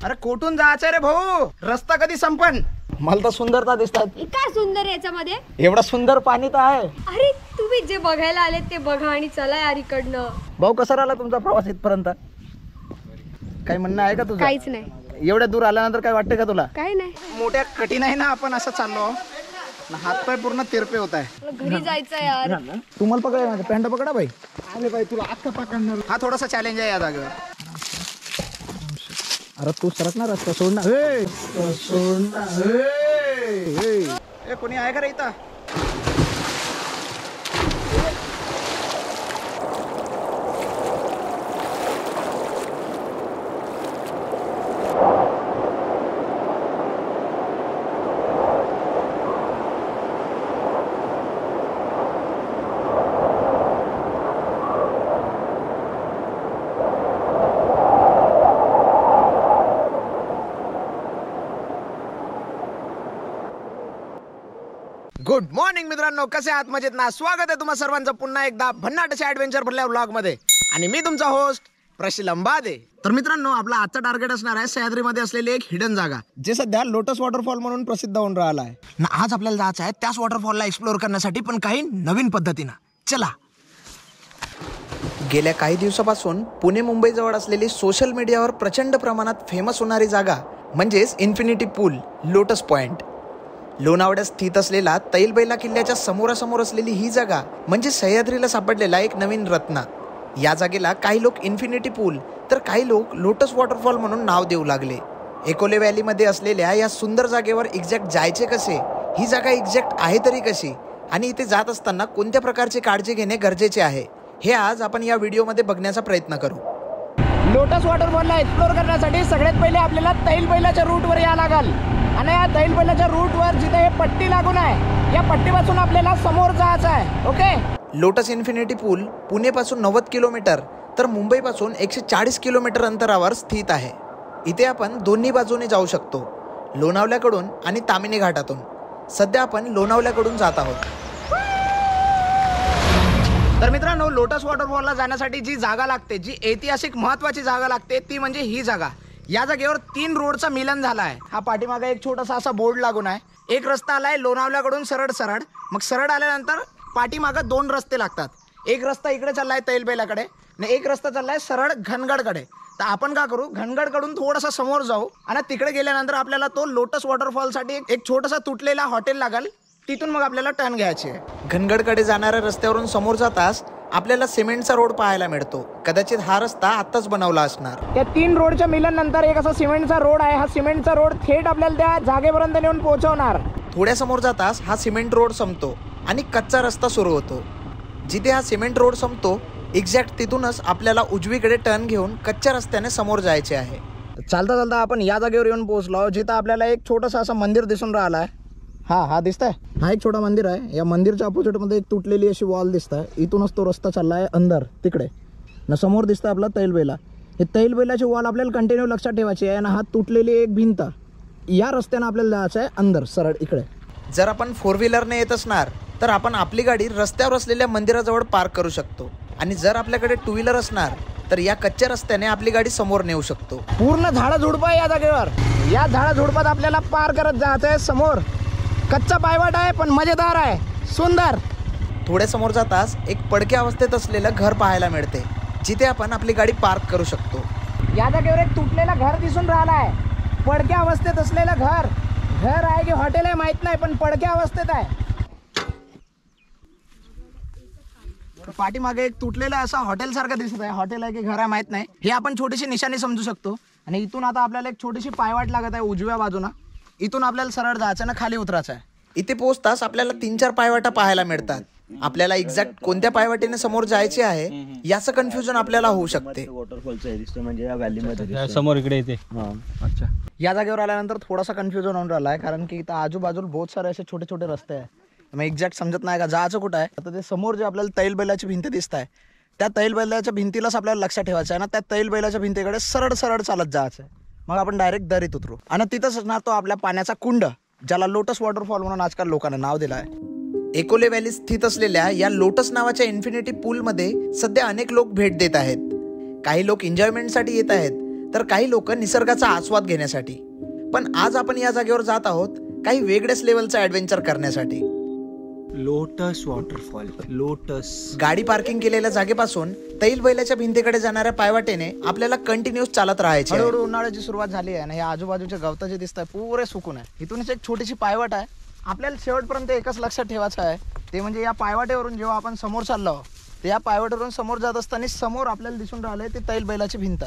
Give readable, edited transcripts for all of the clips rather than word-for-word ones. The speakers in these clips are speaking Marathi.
अरे कुठून जायचंय रे भाऊ? रस्ता कधी संपन? मला तर सुंदरता दिसतात. काय सुंदर याच्यामध्ये? एवढा सुंदर पाणी तर आहे. अरे तुम्ही जे बघायला आले ते बघा आणि चला यार इकडनं. भाऊ कसा राहिला तुमचा प्रवास इथपर्यंत? काही म्हणणं आहे का तुझं? काहीच नाही. एवढ्या दूर आल्यानंतर काय वाटतं का तुला? काही नाही. मोठ्या कठीण आहे ना आपण असं चाललो. हातपाय पूर्ण तिरपे होत आहे. घरी जायचं यार. तुम्हाला पकडा माझं पॅन्ट पकडा भाई. अरे भाई तुला आता पकडणार. हा थोडासा चॅलेंज आहे या जागेवर. अरे तू सरक ना रस्ता सोड ना. सोड ना. कोणी आहे का रे इथं? गुड मॉर्निंग मित्रांनो, कसे आहात? मजेत ना? स्वागत आहे तुम्हा सर्वांचं पुन्हा एकदा भन्नाट अशा ऍडव्हेंचर भरल्या व्लॉग मध्ये. आणि मी तुमचा होस्ट प्रशील अंबादे. तर मित्रांनो, आपला आजचा टार्गेट असणार आहे सह्याद्रीमध्ये असलेली एक हिडन जागा, जे सध्या लोटस वॉटरफॉल म्हणून प्रसिद्ध होऊन राहिला आहे. आज आपल्याला जायचं आहे त्याच वॉटरफॉलला एक्सप्लोर करण्यासाठी, पण काही नवीन पद्धतीनं. चला. गेल्या काही दिवसापासून पुणे मुंबई जवळ असलेली सोशल मीडियावर प्रचंड प्रमाणात फेमस होणारी जागा म्हणजेच इन्फिनिटी पूल, लोटस पॉइंट. लोणावळ्यात स्थित असलेला तैलबैला किल्ल्याच्या समोरासमोर असलेली ही जागा म्हणजे सह्याद्रीला सापडलेला एक नवीन रत्न. या जागेला काही लोक इन्फिनिटी पूल तर काही लोक लोटस वॉटरफॉल म्हणून नाव देऊ लागले. एकोले व्हॅलीमध्ये असलेल्या या सुंदर जागेवर एक्झॅक्ट जायचे कसे, ही जागा एक्झॅक्ट आहे तरी कशी, आणि इथे जात असताना कोणत्या प्रकारची काळजी घेणे गरजेचे आहे, हे आज आपण या व्हिडिओमध्ये बघण्याचा प्रयत्न करू. लोटस वॉटरफॉलला एक्सप्लोर करण्यासाठी सगळ्यात पहिले आपल्याला तैलबैलाच्या रूटवर यावं लागेल. आणि या तैलबैलाच्या रूटवर जिथे हे पट्टी लागून आहे, या पट्टीपासून आपल्याला समोर जायचं आहे. ओके. लोटस इन्फिनिटी पूल पुणेपासून 90 किलोमीटर तर मुंबईपासून 140 किलोमीटर अंतरावर स्थित आहे. इथे आपण दोन्ही बाजूने जाऊ शकतो, लोणावळ्याकडून आणि तामिनी घाटातून. सध्या आपण लोणावळ्याकडून जात आहोत. तर मित्रांनो, लोटस वॉटरफॉलला जाण्यासाठी जी जागा लागते, जी ऐतिहासिक महत्वाची जागा लागते, ती म्हणजे ही जागा. या जागेवर 3 रोडचा मिलन झाला आहे. हा पाठीमागे एक छोटासा असा बोर्ड लागून आहे. एक रस्ता आलाय लोणावळ्याकडून सरळ, मग सरळ आल्यानंतर पाठीमागे 2 रस्ते लागतात. एक रस्ता इकडे चाललाय तैलबैलाकडे आणि एक रस्ता चाललाय सरळ घनगडकडे. तर आपण काय करू, घनगडकडून थोडासा समोर जाऊ आणि तिकडे गेल्यानंतर आपल्याला तो लोटस वॉटरफॉलसाठी एक छोटासा तुटलेला हॉटेल लागेल. तिथून मग आपल्याला टर्न घ्यायची आहे. घनगडकडे जाणाऱ्या रस्त्यावरून समोर जाताच आपल्याला सिमेंटचा रोड पाहायला मिळतो. कदाचित हा रस्ता आत्ताच बनवला असणार. त्या 3 रोडच्या मिलन नंतर एक असा सिमेंटचा रोड आहे. हा सिमेंटचा रोड थेट आपल्याला त्या जागेपर्यंत नेऊन पोहोचवणार. थोड्या समोर जाताच हा सिमेंट रोड संपतो आणि कच्चा रस्ता सुरू होतो. जिथे हा सिमेंट रोड संपतो एक्झॅक्ट तिथूनच आपल्याला उजवीकडे टर्न घेऊन कच्च्या रस्त्याने समोर जायचे आहे. चालता चालता आपण या जागेवर येऊन पोहोचलो, जिथं आपल्याला एक छोटंसं असं मंदिर दिसून राहिलं आहे. हा दिसतंय. हा एक छोटा मंदिर आहे. या मंदिरच्या अपोजिट मध्ये एक तुटलेली अशी वॉल दिसत आहे. इथूनच तो रस्ता चाललाय अंदर तिकडे ना. समोर दिसतं आपला तैलबैला. हे तैलबैलाची वॉल आपल्याला कंटिन्यू लक्षात ठेवायची आहे. आणि हा तुटलेली एक भिंत, या रस्त्याने आपल्याला जायचं आहे अंदर सरळ इकडे. जर आपण 4 व्हीलरने येत असणार तर आपण आपली गाडी रस्त्यावर असलेल्या मंदिराजवळ पार्क करू शकतो. आणि जर आपल्याकडे 2 व्हीलर असणार तर या कच्च्या रस्त्याने आपली गाडी समोर नेऊ शकतो. पूर्ण झाडं झुडपं आहे या जागेवर. या झाडं झुडपात आपल्याला पार करत जायचं आहे. समोर कच्चा पायवाट आहे पण मजेदार आहे, सुंदर. थोड्या समोर जाताच एक पडक्या अवस्थेत असलेलं घर पाहायला मिळते, जिथे आपण आपली गाडी पार्क करू शकतो. या जागेवर एक तुटलेलं घर दिसून राहिलं आहे. पडक्या अवस्थेत असलेलं घर आहे की हॉटेल आहे माहित नाही, पण पडक्या अवस्थेत आहे. पाठीमागे एक तुटलेलं असं हॉटेल सारखं दिसत आहे. हॉटेल आहे की घर आहे माहित नाही. हे आपण छोटीशी निशाणी समजू शकतो. आणि इथून आता आपल्याला एक छोटीशी पायवाट लागत आहे उजव्या बाजूला. इथून आपल्याला सरळ जायचं ना खाली उतरायचं आहे. इथे पोहोचताच आपल्याला 3-4 पायवाटा पाहायला मिळतात. आपल्याला एक्झॅक्ट कोणत्या पायवाटेने समोर जायचे आहे याचं कन्फ्युजन आपल्याला होऊ शकते. म्हणजे या व्हॅलीमध्ये समोर इकडे येते. अच्छा. या जागेवर आल्यानंतर थोडासा कन्फ्युजन होऊन राहिला आहे, कारण की इथं आजूबाजूला बहुत सारे असे छोटे छोटे रस्ते आहे. मग एक्झॅक्ट समजत नाही का जायचं कुठं आहे. आता ते समोर जे आपल्याला तैलबैलाची भिंत दिसत आहे, त्या तैलबैलाच्या भिंतीलाच आपल्याला लक्षात ठेवायचं आहे ना. त्या तैलबैलाच्या भिंतीकडे सरळ चालत जायचं आहे. मग आपण डायरेक्ट दरीत उतरू आणि तिथंच असणार तो आपल्या पाण्याचा कुंड, ज्याला लोटस वॉटरफॉल म्हणून आजकाल लोकांना नाव दिलं आहे. एकोले व्हॅली स्थित असलेल्या या लोटस नावाच्या इन्फिनिटी पूलमध्ये सध्या अनेक लोक भेट देत आहेत. काही लोक एन्जॉयमेंटसाठी येत आहेत तर काही लोक निसर्गाचा आस्वाद घेण्यासाठी. पण आज आपण या जागेवर जात आहोत काही वेगळ्याच लेवलचं ॲडव्हेंचर करण्यासाठी. Lotus waterfall. लोटस. गाडी पार्किंग केलेल्या जागेपासून तैल बैलाच्या भिंतीकडे जाणाऱ्या पायवाटेने आपल्याला कंटिन्यूस चालत राहायचे. हळूहळू उन्हाळ्याची सुरुवात झाली आहे ना. या आजूबाजूच्या गवताचे दिसत आहे पुरे सुकून आहे. इथूनच एक छोटीशी पायवाट आहे. आपल्याला शेवटपर्यंत एकच लक्षात ठेवायचं आहे, ते म्हणजे या पायवाटेवरून जेव्हा आपण समोर चाललो तर या पायवाटेवरून समोर जात असताना समोर आपल्याला दिसून राहिलं ते तैल बैलाची भिंत.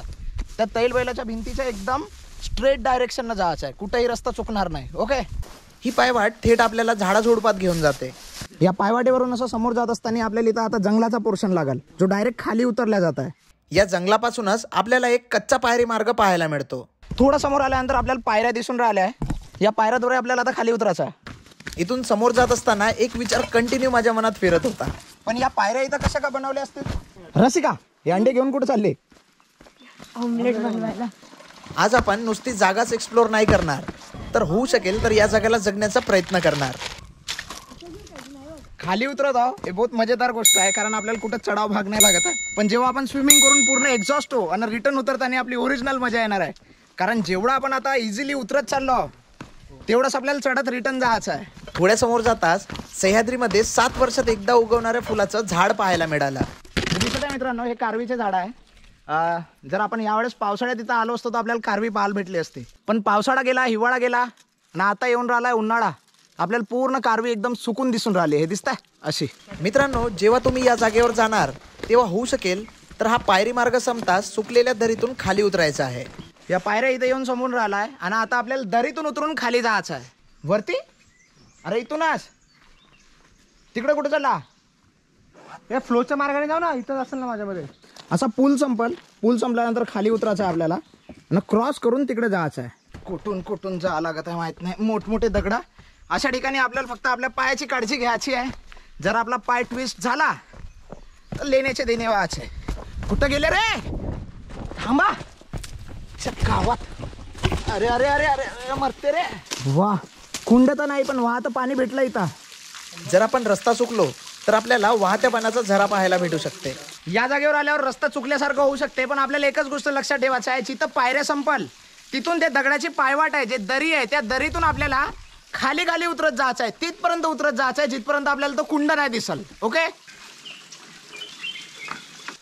त्या तैल बैलाच्या भिंतीच्या एकदम स्ट्रेट डायरेक्शननं जायचं आहे, कुठेही रस्ता चुकणार नाही. ओके. ही पायवाट थेट आपल्याला झाडाझुडपात घेऊन जाते. या पायवाटेवरून असं समोर जात असताना आपल्याला इथं आता जंगलाचा पोर्शन लागेल जो डायरेक्ट खाली उतरला जात आहे. या जंगलापासूनच आपल्याला एक कच्चा पायरी मार्ग पाहायला मिळतो. थोडं समोर आल्यानंतर आपल्याला पायऱ्या दिसून राहिल्या आहे. या पायऱ्याद्वारे आपल्याला आता खाली उतरायचं आहे. इथून समोर जात असताना एक विचार कंटिन्यू माझ्या मनात फिरत होता. पण या पायऱ्या इथं कशा का बनवल्या असतील? रसिका, हे अंडे घेऊन कुठे चालले? ऑमलेट बनवायला. आज आपण नुसती जागाच एक्सप्लोर नाही करणार, तर होऊ शकेल तर या जागेला जगण्याचा प्रयत्न करणार. खाली उतरत आहो हे बहुत मजेदार गोष्ट आहे, कारण आपल्याला कुठं चढाव भाग नाही लागत आहे. पण जेव्हा आपण स्विमिंग करून पूर्ण एक्झॉस्ट हो आणि रिटर्न उतरताना आपली ओरिजिनल मजा येणार आहे. कारण जेवढा आपण आता इझिली उतरत चाललो तेवढंच आपल्याला चढत रिटर्न जायचं आहे. थोड्या समोर जाताच सह्याद्रीमध्ये 7 वर्षात एकदा उगवणाऱ्या फुलाचं झाड पाहायला मिळालं. दिसत आहे मित्रांनो, हे कारवीचे झाड आहे. जर आपण यावेळेस पावसाळ्यात इथं आलो असतो तर आपल्याला कारवी पाहायला भेटली असते. पण पावसाळा गेला, हिवाळा गेला आणि आता येऊन राहिलाय उन्हाळा. आपल्याला पूर्ण कारवी एकदम सुकून दिसून राहिली. हे दिसतंय अशी. मित्रांनो, जेव्हा तुम्ही या जागेवर जाणार तेव्हा होऊ शकेल तर हा पायरी मार्ग संपताच सुकलेल्या दरीतून खाली उतरायचा आहे. या पायऱ्या इथे येऊन समोरून राहिलाय आणि आता आपल्याला दरीतून उतरून खाली जायचं आहे. वरती? अरे इथूनच. तिकडे कुठे चालला? या फ्लोच्या मार्गाने जाऊ ना, इथं असेल ना माझ्यामध्ये. असा पूल संपल, पूल संपल्यानंतर खाली उतरायचं आहे आपल्याला आणि क्रॉस करून तिकडे जायचं आहे. कुठून कुठून जावं लागत आहे माहित नाही. मोठमोठे दगडा अशा ठिकाणी आपल्याला फक्त आपल्या पायाची काळजी घ्यायची आहे. जर आपला पाय ट्विस्ट झाला तर लेण्याचे देणे व्हायचे. कुठं गेले रे? थांबा गावात. अरे अरे अरे अरे मरते रे. वा, कुंड तर नाही पण वाहतं पाणी भेटलं इथं. जर आपण रस्ता चुकलो तर आपल्याला वाहत्या पाण्याचा झरा पाहायला भेटू शकते. या जागेवर आल्यावर रस्ता चुकल्यासारखं होऊ शकते, पण आपल्याला एकच गोष्ट लक्षात ठेवायचं आहे, जिथं पायऱ्या संपल तिथून ते दगडाची पायवाट आहे, जे दरी आहे, त्या दरीतून आपल्याला खाली खाली उतरत जायचं आहे. तिथपर्यंत उतरत जायचं आहे जिथपर्यंत आपल्याला तो कुंड नाही दिसल. ओके.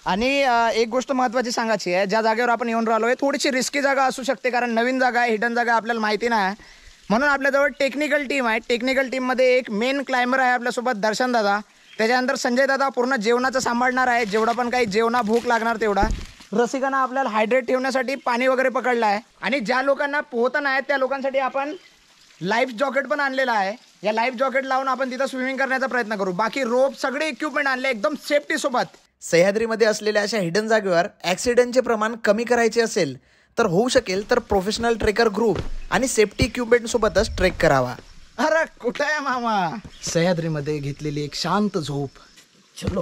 आणि एक गोष्ट महत्त्वाची सांगायची आहे, ज्या जागेवर आपण येऊन राहिलो आहे थोडीशी रिस्की जागा असू शकते, कारण नवीन जागा आहे, हिडन जागा आपल्याला माहिती नाही. म्हणून आपल्याजवळ टेक्निकल टीम आहे. टेक्निकल टीममध्ये एक मेन क्लाइंबर आहे आपल्यासोबत, दर्शन दादा. त्याच्यानंतर संजय दादा पूर्ण जेवणाचं सांभाळणार आहे, जेवढा पण काही जेवणा भूक लागणार तेवढा. रसिकांना आपल्याला हायड्रेट ठेवण्यासाठी पाणी वगैरे पकडलं आहे. आणि ज्या लोकांना पोहता नाही त्या लोकांसाठी आपण लाईफ जॉकेट पण आणलेला आहे. या लाईफ जॉकेट लावून आपण तिथं स्विमिंग करण्याचा प्रयत्न करू. बाकी रोप सगळे इक्विपमेंट आणले एकदम सेफ्टी सोबत. सह्याद्रीमध्ये असलेल्या अशा हिडन जागेवर ॲक्सिडेंटचे प्रमाण कमी करायचे असेल तर होऊ शकेल तर प्रोफेशनल ट्रेकर ग्रुप आणि सेफ्टी इक्विपमेंट सोबतच ट्रेक करावा. अरे कुठं आहे मामा? सह्याद्रीमध्ये घेतलेली एक शांत झोप. चलो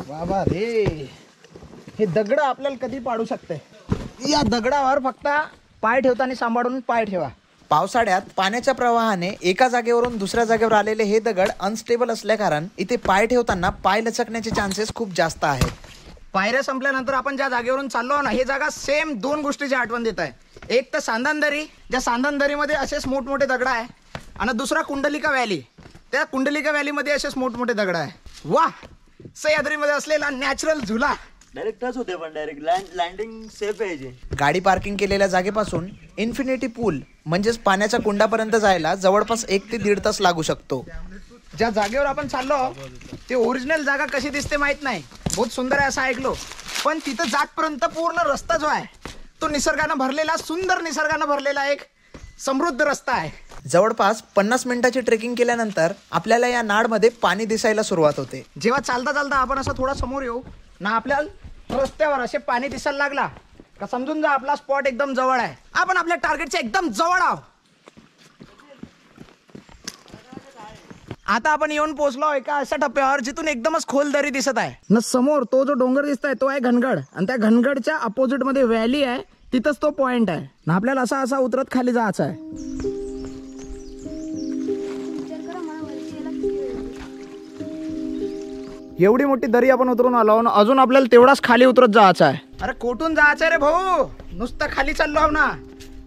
बाबा रे, हे दगड आपल्याला कधी पाडू शकते. या दगडावर फक्त पाय ठेवताना सांभाळून पाय ठेवा. पावसाळ्यात पाण्याच्या प्रवाहाने एका जागेवरून दुसऱ्या जागेवर आलेले हे दगड अनस्टेबल असल्याकारण इथे पाय ठेवताना पाय लचकण्याचे चान्सेस खूप जास्त आहेत. पायऱ्या संपल्यानंतर आपण ज्या जागेवरून चाललो ना, हे जागा सेम 2 गोष्टीची आठवण देत आहे. एक तर सांदनदरी, ज्या सांदनदरीमध्ये असेच मोठमोठे दगड आहे, आणि दुसरा कुंडलिका व्हॅली. त्या कुंडलिका व्हॅलीमध्ये असेच मोठमोठे दगड आहे. वा, सह्याद्रीमध्ये असलेला नॅचरल झुला. डायरेक्ट टच होते, पण डायरेक्ट लँडिंग सेफ आहे. गाडी पार्किंग केलेल्या जागेपासून इन्फिनिटी पूल म्हणजेच पाण्याच्या कुंडापर्यंत जायला जवळपास 1 ते 1.5 तास लागू शकतो. ज्या जागेवर आपण चाललो ते ओरिजिनल जागा कशी दिसते माहित नाही, बहुत सुंदर आहे असं ऐकलो. पण तिथं जातपर्यंत पूर्ण रस्ता जो आहे तो निसर्गानं भरलेला, सुंदर निसर्गानं भरलेला एक समृद्ध रस्ता आहे. जवळपास 50 मिनिटाची ट्रेकिंग केल्यानंतर आपल्याला या नाडमध्ये पाणी दिसायला सुरुवात होते. जेव्हा चालता चालता आपण असं थोडा समोर येऊ ना, आपल्याला रस्त्यावर असे पाणी दिसायला लागला का समजून जा आपला स्पॉट एकदम जवळ आहे. आपण आपल्या टार्गेटच्या एकदम जवळ आहोत. आता आपण येऊन पोहोचलो एका अशा टप्प्यावर जिथून एकदमच खोल दरी दिसत आहे ना. समोर तो जो डोंगर दिसतोय तो आहे घनगड, आणि त्या घनगडच्या अपोजिट मध्ये व्हॅली आहे, तिथंच तो पॉइंट आहे ना. आपल्याला असा असा उतरत खाली जायचं आहे. एवढी मोठी दरी आपण उतरून आलो आणि अजून आपल्याला तेवढाच खाली उतरत जायचं आहे. अरे कोठून जायचंय रे भाऊ, नुसतं खाली चाललो आहो ना,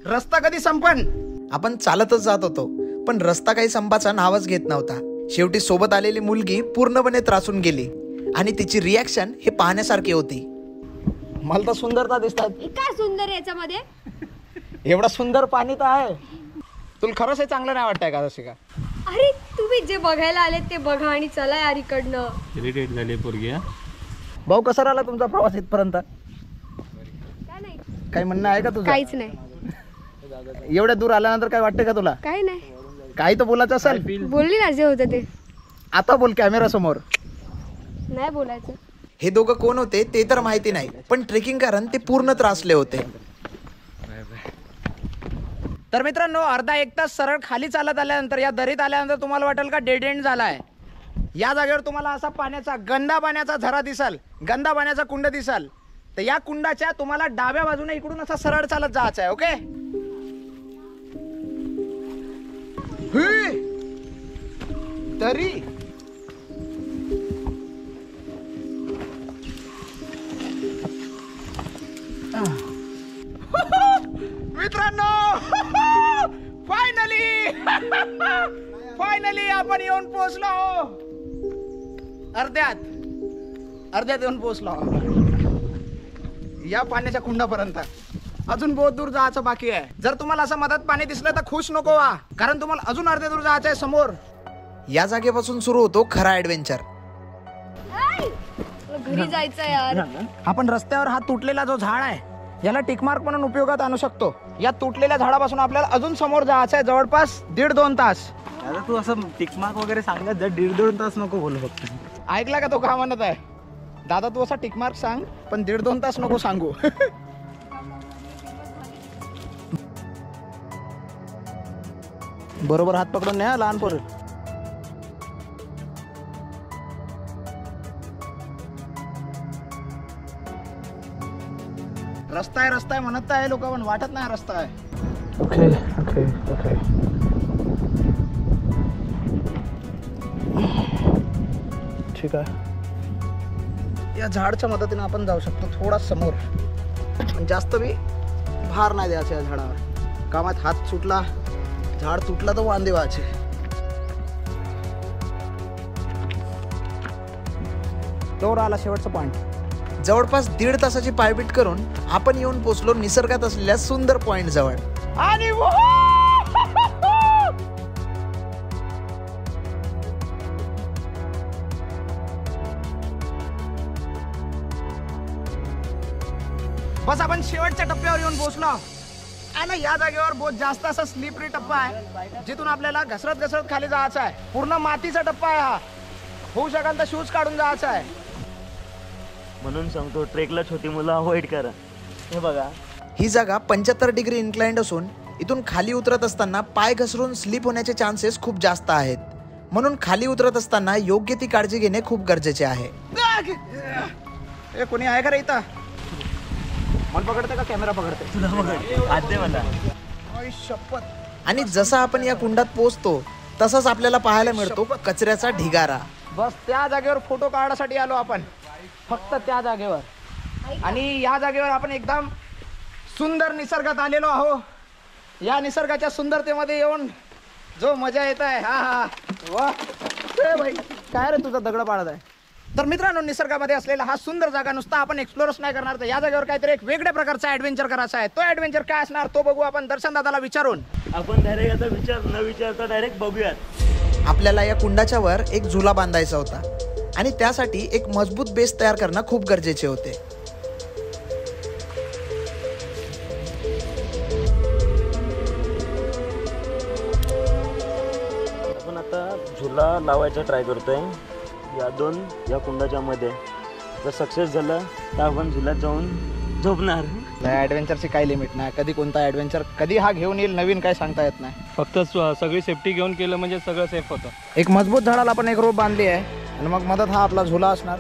रस्ता कधी संपन. आपण चालतच जात होतो, पण रस्ता काही संपाचा नावच घेत नव्हता. शेवटी सोबत आलेली मुलगी पूर्णपणे त्रासून गेली आणि तिची रिॲक्शन हे पाहण्यासारखी होती. मला तर सुंदरता दिसतात. काय सुंदर याच्यामध्ये. एवढा सुंदर पाणी तर आहे. तुला खरंच हे चांगलं नाही वाटतंय का? तशी का? अरे तुम्ही जे बघायला आलेत ते बघा आणि चला यार इकडनं. इरिटेट झाली पोरगी. भाऊ कसा राहिला तुमचा प्रवास इथपर्यंत? काय नाही, काही म्हणणं आहे का तुझं? काहीच नाही. एवढ्या दूर आल्यानंतर काय वाटतंय का तुला? काही नाही. काही तर बोलायचं असेल. बोलली ना जे होतं ते. आता बोल कॅमेरा समोर. नाही बोलायचं. हे दोघं कोण होते ते तर माहिती नाही, पण ट्रेकिंग कारण ते पूर्ण त्रासले होते. तर मित्रांनो, अर्धा एक तास सरळ खाली चालत आल्यानंतर या दरीत आल्यानंतर तुम्हाला वाटेल का डेड एंड झालाय. या जागेवर तुम्हाला असा पाण्याचा गंदा पाण्याचा झरा दिसाल, गंदा पाण्याचा कुंड दिसाल. तर या कुंडाच्या तुम्हाला डाव्या बाजूने इकडून असा सरळ चालत जायचं आहे. ओके. तरी मित्रांनो, फायनली आपण येऊन पोहोचलो. अर्ध्यात येऊन पोहोचलो या पाण्याच्या कुंडापर्यंत. अजून बहुत दूर जायचं बाकी आहे. जर तुम्हाला असं मधात पाणी दिसलं तर खुश नको व्हा, कारण तुम्हाला अजून अर्ध्या दूर जायचं आहे समोर. या जागेपासून सुरू होतो खरा ऍडव्हेंचर. घरी जायचं यार. आपण रस्त्यावर हा तुटलेला जो झाड आहे याला टिकमार्क म्हणून उपयोगात आणू शकतो. या तुटलेल्या झाडापासून आपल्याला अजून समोर जायचं आहे, जवळपास 1.5-2 तास. आता तू असं टिकमार्क वगैरे सांगत जर 1.5-2 तास नको बोलू फक्त. ऐकला का तो का म्हणत आहे? दादा तू असा टिकमार्क सांग, पण 1.5-2 तास नको सांगू. बरोबर हात पकडून न्या लहान पोर. रस्ता आहे म्हणत आहे लोक, पण वाटत नाही रस्ता आहे. ओके. ठीक आहे. या झाडच्या मदतीने आपण जाऊ शकतो थोडा समोर, पण जास्त बी भार नाही द्यायचा या झाडावर. कामात हात सुटला, झाड तुटला तर वांदे व्हायचे. तो आला शेवटचा पॉइंट. जवळपास 1.5 तासाची पायपीट करून आपण येऊन पोहोचलो निसर्गात असलेल्या सुंदर पॉइंट जवळ. आणि बस आपण शेवटच्या टप्प्यावर येऊन पोहोचलो. आणि या जागेवर बहुत जास्त असा स्लिपरी टप्पा आहे, जिथून आपल्याला घसरत खाली जायचं आहे. पूर्ण मातीचा टप्पा आहे हा. होऊ शकाल तर शूज काढून जायचं आहे. म्हणून सांगतो ट्रेकला छोटी मुलं अवॉइड करा. हे बघा, ही जागा 75 डिग्री इन्क्लाइंड असून इथून खाली उतरत असताना पाय घसरून स्लिप होण्याचे चान्सेस खूप जास्त आहेत. म्हणून खाली उतरत असताना योग्य ती काळजी घेणे खूप गरजेचे आहे. कोणी आहे का रे इथं? मला पकडते का कॅमेरा पकडते? तुला बघ आते मला. शपथ. आणि जसा आपण या कुंडात पोहोचतो तसाच आपल्याला पाहायला मिळतो कचऱ्याचा ढिगारा. बस त्या जागेवर फोटो काढण्यासाठी आलो आपण, फक्त त्या जागेवर. आणि या जागेवर आपण एकदम सुंदर निसर्गात आलेलो आहो. या निसर्गाच्या सुंदरतेमध्ये येऊन जो मजा येत आहे, हा वा भाई. काय रे तुझा दगड पाडत आहे? तर मित्रांनो, निसर्गामध्ये असलेला हा सुंदर जागा नुसता आपण एक्सप्लोरच नाही करणार, तर या जागेवर काहीतरी एक वेगळ्या प्रकारचा ऍडव्हेंचर करायचा आहे. तो ऍडव्हेंचर काय असणार तो बघू आपण दर्शन दादाला विचारून. आपण डायरेक्ट आता न विचारता डायरेक्ट बघूयात. आपल्याला या कुंडाच्या वर एक झुला बांधायचा होता आणि त्यासाठी एक मजबूत बेस तयार करणं खूप गरजेचे होते. आपण आता झुला लावायचा ट्राय करतोय या कुंडाच्या मध्ये. जर सक्सेस झालं तर आपण झुल्यात जाऊन झोपणार. ऍडव्हेंचरची काही लिमिट नाही. कधी कोणता ऍडव्हेंचर कधी हा घेऊन येईल नवीन काही सांगता येत नाही. फक्त सगळी सेफ्टी घेऊन केलं म्हणजे सगळं सेफ होतं. एक मजबूत झाडाला आपण एक रोप बांधली आहे आणि मग मधात हा आपला झुला असणार.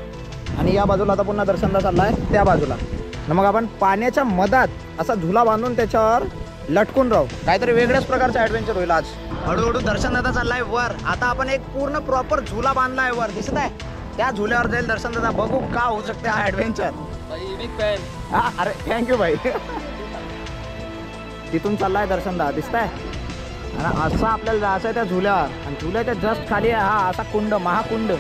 आणि या बाजूला आता पुन्हा दर्शनला चाललाय त्या बाजूला. आणि मग आपण पाण्याच्या मधात असा झुला बांधून त्याच्यावर लटकून राहू. काहीतरी वेगळ्याच प्रकारचा ऍडव्हेंचर होईल आज. हळूहळू दर्शन दादा चाललाय वर. आता आपण एक पूर्ण प्रॉपर झुला बांधलाय वर, दिसत आहे. त्या झुल्यावर जाईल दर्शन दादा, बघू का होऊ शकते हा ऍडव्हेंचर. हा अरे थँक्यू भाई. तिथून चाललाय दर्शन दादा, दिसताय. आणि असं आपल्याला जायचं आहे त्या झुल्यावर, आणि झुल्याच्या जस्ट खाली आहे हा असा कुंड, महाकुंड.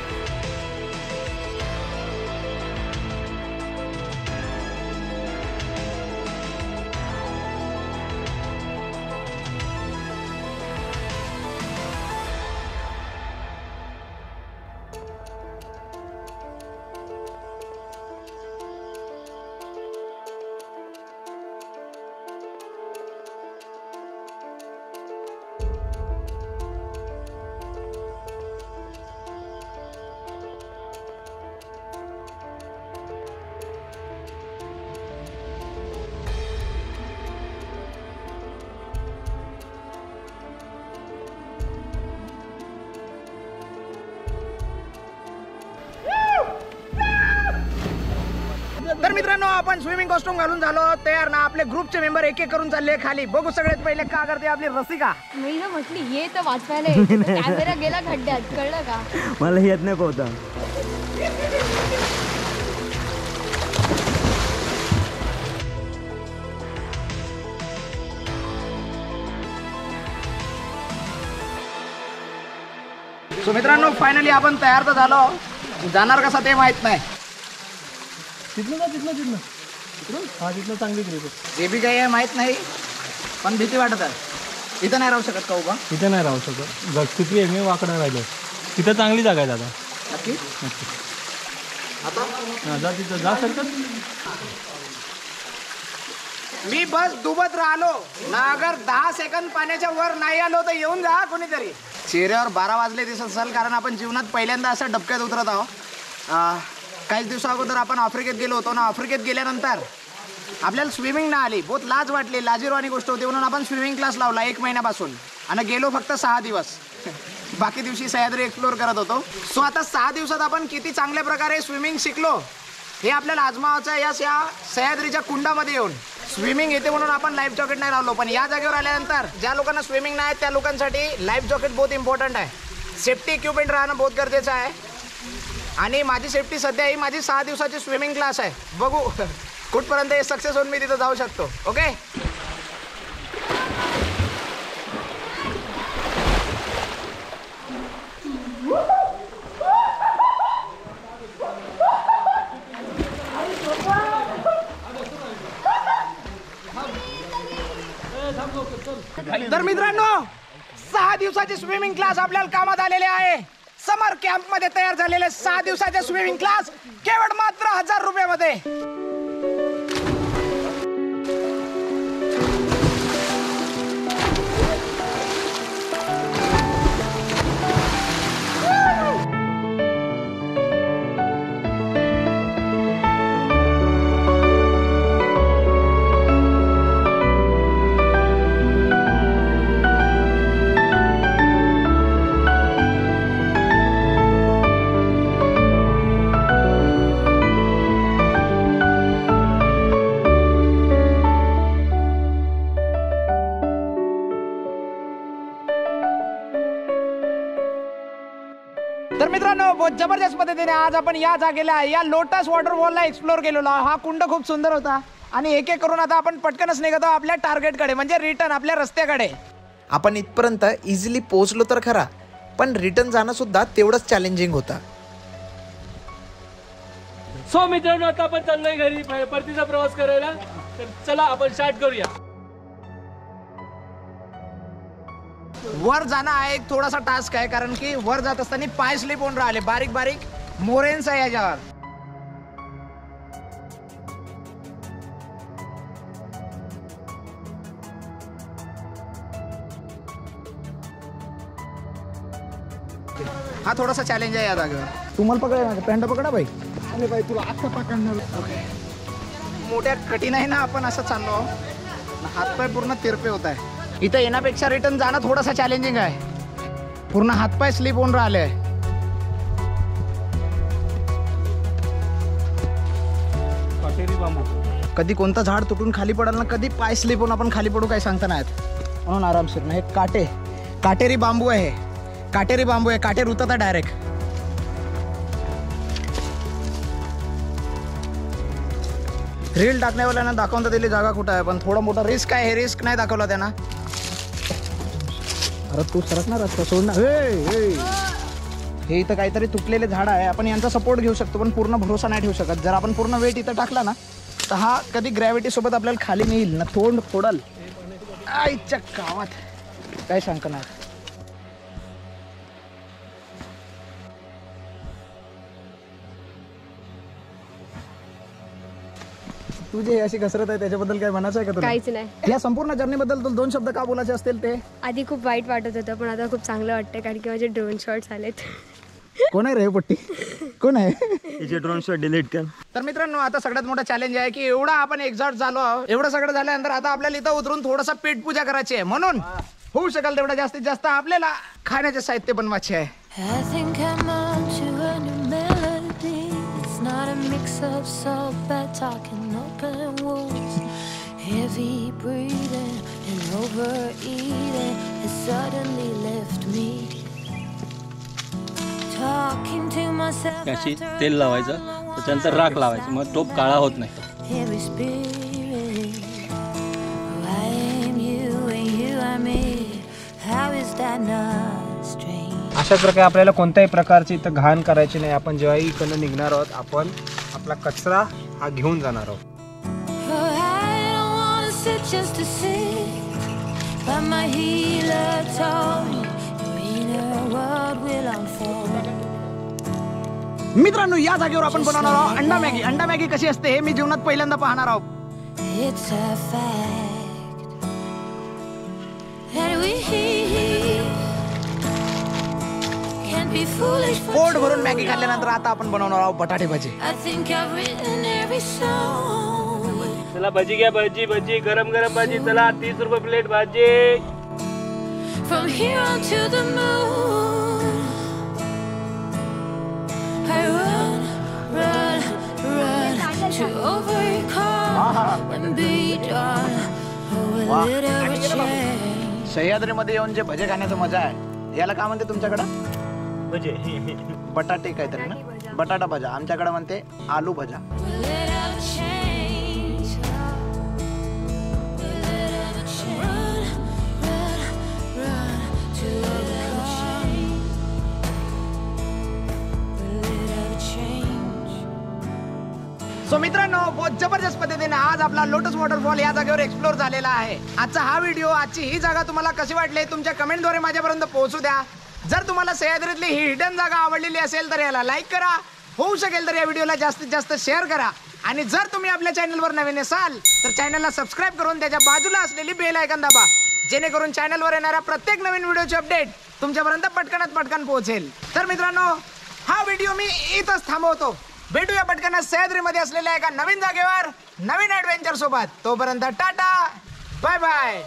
तर मित्रांनो, आपण स्विमिंग कॉस्ट्यूम घालून झालो तयार ना. आपले ग्रुपचे मेंबर एक एक करून चालले खाली. बघू सगळ्यात पहिले का करते आपली रसिका. मी ना म्हटली ये तर वाचवायला येते, तर कॅमेरा गेला खड्ड्यात, कळलं का. मला येत नाही पोहता. सो मित्रांनो, फायनली आपण तयार तर झालो. जाणार कसा ते माहित नाही. तिथलं चांगली ग्रीप. जे बी काही आहे माहित नाही, पण भीती वाटत आहे. इथं नाही राहू शकत का उभा? तिथे नाही राहू शकत, गटकिती आहे मी वाकडा राहिलो. तिथं चांगली जागा आहे दादा. नक्की. आता जा तिथं, जा सरकत. मी बस डुबत राहिलो ना, अगर 10 सेकंद पाण्याच्या वर नाही आलो तर येऊन जा कोणीतरी. चेहऱ्यावर 12 वाजले दिसत असेल, कारण आपण जीवनात पहिल्यांदा असं डबक्यात उतरत आहोत. काही दिवसा अगोदर आपण आफ्रिकेत गेलो होतो ना. आफ्रिकेत गेल्यानंतर आपल्याला स्विमिंग नाही आली, बहुत लाज वाटली, लाजिरवाणी गोष्ट होती, म्हणून आपण स्विमिंग क्लास लावला 1 महिन्यापासून. आणि गेलो फक्त 6 दिवस. बाकी दिवशी सह्याद्री एक्सप्लोर करत होतो. सो आता 6 दिवसात आपण किती चांगल्या प्रकारे स्विमिंग शिकलो हे आपल्याला आजमावायचं आहे. या सह्याद्रीच्या कुंडामध्ये येऊन स्विमिंग येते म्हणून आपण लाईफ जॉकेट नाही लावलो, पण या जागेवर आल्यानंतर ज्या लोकांना स्विमिंग नाही त्या लोकांसाठी लाईफ जॉकेट बहुत इम्पॉर्टंट आहे. सेफ्टी इक्विपमेंट राहणं बहुत गरजेचं आहे. आणि माझी सेफ्टी सध्या ही माझी 6 दिवसाची स्विमिंग क्लास आहे. बघू कुठपर्यंत हे सक्सेस होऊन मी तिथं जाऊ शकतो. ओके. तर मित्रांनो, 6 दिवसाची स्विमिंग क्लास आपल्याला कामात आलेले आहे. समर कॅम्प मध्ये तयार झालेले 6 दिवसाचे स्विमिंग क्लास केवळ मात्र 1000 रुपयामध्ये. तर मित्रांनो, बहुत जबरदस्त पद्धतीने आज आपण या जागेला, या लोटस वॉटरफॉलला एक्सप्लोर केलेलो. हा कुंड खूप सुंदर होता. आणि एक एक करून आता आपण पटकनच निघतो आपल्या टार्गेटकडे, म्हणजे रिटर्न आपल्या रस्त्याकडे. आपण इथपर्यंत इझिली पोहोचलो तर खरा, पण रिटर्न जाणं सुद्धा तेवढंच चॅलेंजिंग होतं. सो मित्रांनो, आता आपण चाललोय घरी परतीचा प्रवास करायला. तर चला आपण स्टार्ट करूया. वर जाणं हा एक थोडासा टास्क आहे, कारण की वर जात असताना पाय स्लिप होऊन राहिले. बारीक बारीक मोरेन्स आहे याच्यावर. हा थोडासा चॅलेंज आहे या जागेवर. तुम्हाला पकडा, पॅन्ट पकडा भाई. अरे भाई, तुला आता पकडणार. ओके. मोठ्या कठीण आहे ना, आपण असं चाललो, हातपाय पूर्ण तिरपे होत आहे. इथं येण्यापेक्षा रिटर्न जाणं थोडासा चॅलेंजिंग आहे. पूर्ण हातपाय स्लिप होऊन राहिले. काटेरी बांबू. कधी कोणतं झाड तुटून खाली पडाल ना, कधी पाय स्लिप होऊन आपण खाली पडू काही सांगता नाहीत. म्हणून आरामशीर ना. हे काटेरी बांबू आहे. काटेरी बांबू आहे. काटे रुतत आहे डायरेक्ट. रील टाकण्यावाल्यांना दाखवून दिली जागा कुठं आहे, पण थोडं मोठं रिस्क आहे, हे रिस्क नाही दाखवलं त्यांना. अरे तू सरकणार रस्ता सोड ना. हे इथं काहीतरी तुटलेले झाड आहे, आपण यांचा सपोर्ट घेऊ शकतो पण पूर्ण भरोसा नाही ठेवू शकत. जर आपण पूर्ण वेट इथं टाकला ना तर हा कधी ग्रॅव्हिटी सोबत आपल्याला खाली नेईल ना, तोंड फोडल. आईच्या गावात काय शंका नाही. तुझी अशी कसरत आहे त्याच्याबद्दल काय म्हणायचं आहे का तुला? काहीच नाही. या संपूर्ण जर्नीबद्दल तुला 2 शब्द का बोलायचे असतील ते? आधी खूप वाईट वाटत होतं पण आता खूप चांगलं वाटतं कारण की माझे ड्रोन शॉट्स आलेत. कोण आहे रे पट्टी? कोण आहे? तिचे ड्रोन शॉट डिलीट कर. तर मित्रांनो आता सगळ्यात मोठा चॅलेंज आहे की एवढा आपण एक्झॉस्ट झालो आहोत. एवढं सगळं झाल्यानंतर आता आपल्याला इथं उतरून थोडंसं पेट पूजा करायची आहे. म्हणून होऊ शकेल तेवढं जास्तीत जास्त आपल्याला खाण्याचे साहित्य बनवायचे आहे. I think I'm on to a new melody. It's not a mix of soft bad talking, open wounds, heavy breathing and overeating has suddenly left me. Talking to myself. त्याची तेल लावायचं, त्याच्यानंतर राख लावायचं, मग टोप काळा होत नाही. Heavy spirit. I am you and you are me. How is that not strange? अशा प्रकारे आपल्याला कोणत्याही प्रकारची इथं घाण करायची नाही. आपण जेव्हाही इकडनं निघणार आहोत आपण आपला कचरा हा घेऊन जाणार आहोत. I don't wanna sit just to sit, but my healer told me your inner world will unfold. मित्रांनो या जागेवर आपण बनवणार आहोत अंडा मॅगी. अंडा मॅगी कशी असते हे मी जीवनात पहिल्यांदा पाहणार आहोत. It's a fact that we can't be foolish for पोट भरून too मॅगी खाल्ल्यानंतर आता आपण बनवणार आहोत बटाटे भाजी. I think I've written every song. चला भजी घ्या, भजी भजी गरम गरम भाजी. चला 30 रुपये प्लेट भाजी. From here on to the moon, I run, run, run to overcome and be done with a little change. सह्याद्रीमध्ये येऊन जे भजे खाण्याचं मजा आहे याला काय म्हणते तुमच्याकडं? म्हणजे बटाटे काहीतरी ना, बटाटा भजा. आमच्याकडे म्हणते आलू भजा. A little change. A little change. Run, run, run to overcome. A little change. So मित्रांनो बहुत जबरदस्त पद्धतीने आज आपला लोटस वॉटरफॉल या जागेवर एक्सप्लोर झालेला आहे. आजचा हा व्हिडिओ, आजची ही जागा तुम्हाला कशी वाटली तुमच्या कमेंटद्वारे माझ्यापर्यंत पोहोचू द्या. जर तुम्हाला सह्याद्रीतली ही हिडन जागा आवडलेली असेल तर याला लाईक करा. होऊ शकेल तर या व्हिडिओला जास्तीत जास्त शेअर करा. आणि जर तुम्ही आपल्या चॅनलवर नवीन असाल तर चॅनलला सबस्क्राईब करून त्याच्या बाजूला असलेली बेल आयकॉन दाबा, जेणेकरून चॅनलवर येणारा प्रत्येक नवीन व्हिडिओची अपडेट तुमच्यापर्यंत पटकन पोहोचेल. तर मित्रांनो हा व्हिडिओ मी इथंच थांबवतो. भेटूया पटकन सह्याद्रीमध्ये असलेल्या एका नवीन जागेवर नवीन ॲडव्हेंचर सोबत. तोपर्यंत टाटा, बाय बाय.